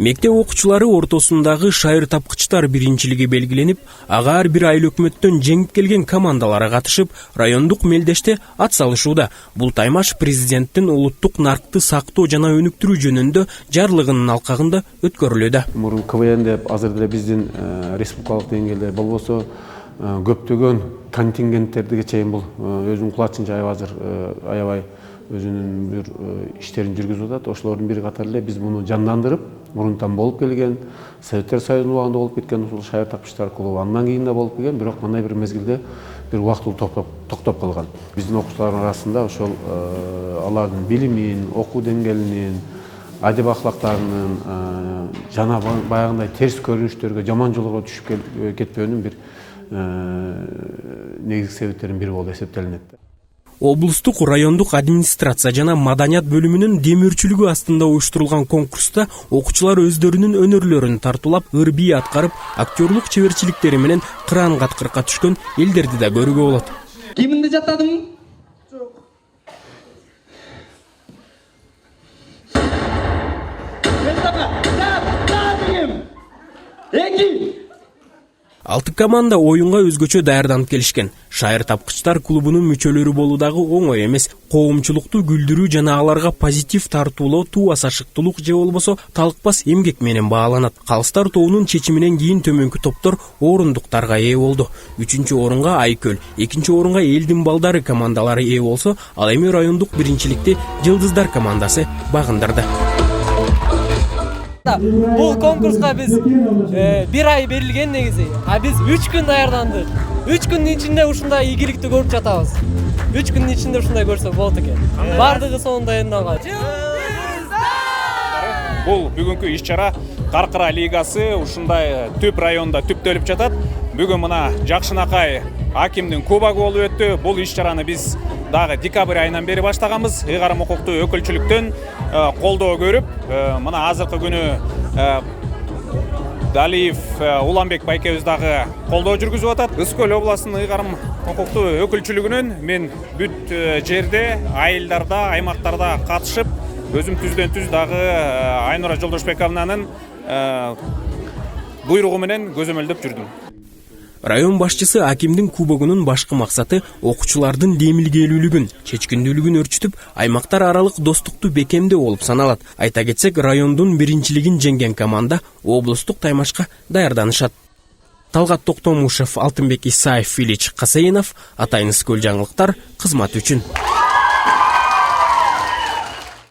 Мектеп окуучулары ортосундагы шайыр тапкычтар биринчилиги белгиленип, ага ар бир айыл өкмөттөн жеңип келген командалары катышып, райондук мелдеште ат салышууда. Бул таймаш президенттин улуттук наркты сактоо жана өнүктүрүү жөнүндө жарлыгынын алкагында өткөрүлүүдө. Мурун КВН деп азыр деле биздин республикалык деңгээлде болбосо көптөгөн контингенттерге чейин бул өзүнүн кулачын жайып азыр аябай өзүнүн бир иштерин жүргүзүп атат. Ошолордун бири катары эле биз муну жандандырып, мурунтан болуп келген, Советтер Союзунун убагында болуп кеткен ушул шайыр тапкычтар клубу андан кийин да болуп келген, бирок мындай бир мезгилде бир убактылуу токтоп калган. Биздин окуучулардын арасында ошол алардын билимин, окуу деңгээлинин, адеп ахлактарынын жана баягындай терс көрүнүштөргө, жаман жолго түшүп кетпөөнүн бир негизги себептеринин бири болуп эсептелинет. Облустук райондук администрация жана маданият бөлүмүнүн демөөрчүлүгү астында уюштурулган конкурста окуучулар өздөрүнүн өнөрлөрүн тартуулап, ыр-бий аткарып, актерлук чеберчиликтери менен кыран каткырыкка түшкөн элдерди да көрүүгө болот. Киминде жаттадың? Алты команда оюнга өзгөчө даярданып келишкен. Шайыр тапкычтар клубунун мүчөлөрү болуудагы оңой эмес. Коомчулукту күлдүрүү жана аларга позитив тартуулоо туу асашыктуулук же болбосо талыкпас эмгек менен бааланат. Калыстар тобунун чечиминен кийин төмөнкү топтор орундуктарга ээ болду. 3-чү орунга Айкөл, 2-чи орунга Элдин балдары командалары ээ болсо, ал эми райондук биринчиликти Жылдыздар командасы багындырды. Бул конкурска биз бир ай берилген негизи. А биз 3 күн даярдандык. 3 күндүн ичинде ушундай ийгиликти көрүп жатабыз. 3 күндүн ичинде ушундай көрсөк болот экен. Бардыгы сонунда эндалган. Бул бүгүнкү иш-чара Каркыра лигасы ушундай түп районда түптөлүп жатат. Бүгүн мына Жакшынакай акимдин кубогу болуп өттү. Бул иш-чараны биз дагы декабрь айынан бери баштаганбыз. Ыйгарым укуктуу өкүлчүлүктөн колдоо көрүп, мына азыркы күнү Далиев Уланбек байкебиз дагы колдоо жүргүзүп атат. Ысык-Көл областынын ыйгарым укуктуу өкүлчүлүгүнөн мен бүт жерде, айылдарда, аймактарда катышып, өзүм түздөн түз дагы Айнура Жолдошбековнанын буйругу менен көзөмөлдөп жүрдүм. Район башчысы акимдин кубогунун башкы максаты окуучулардын демилгээлүүлүгүн, чечкиндүүлүгүн өрчүтүп, аймактар аралык достукту бекемдөө болуп саналат. Айта кетсек, райондун биринчилигин жеңген команда облустук таймашка даярданышат. Талгат Токтомушев, Алтынбек Исаев, Ильич Касейнов, Атайын Ысык-Көл жаңылыктар кызмат үчүн.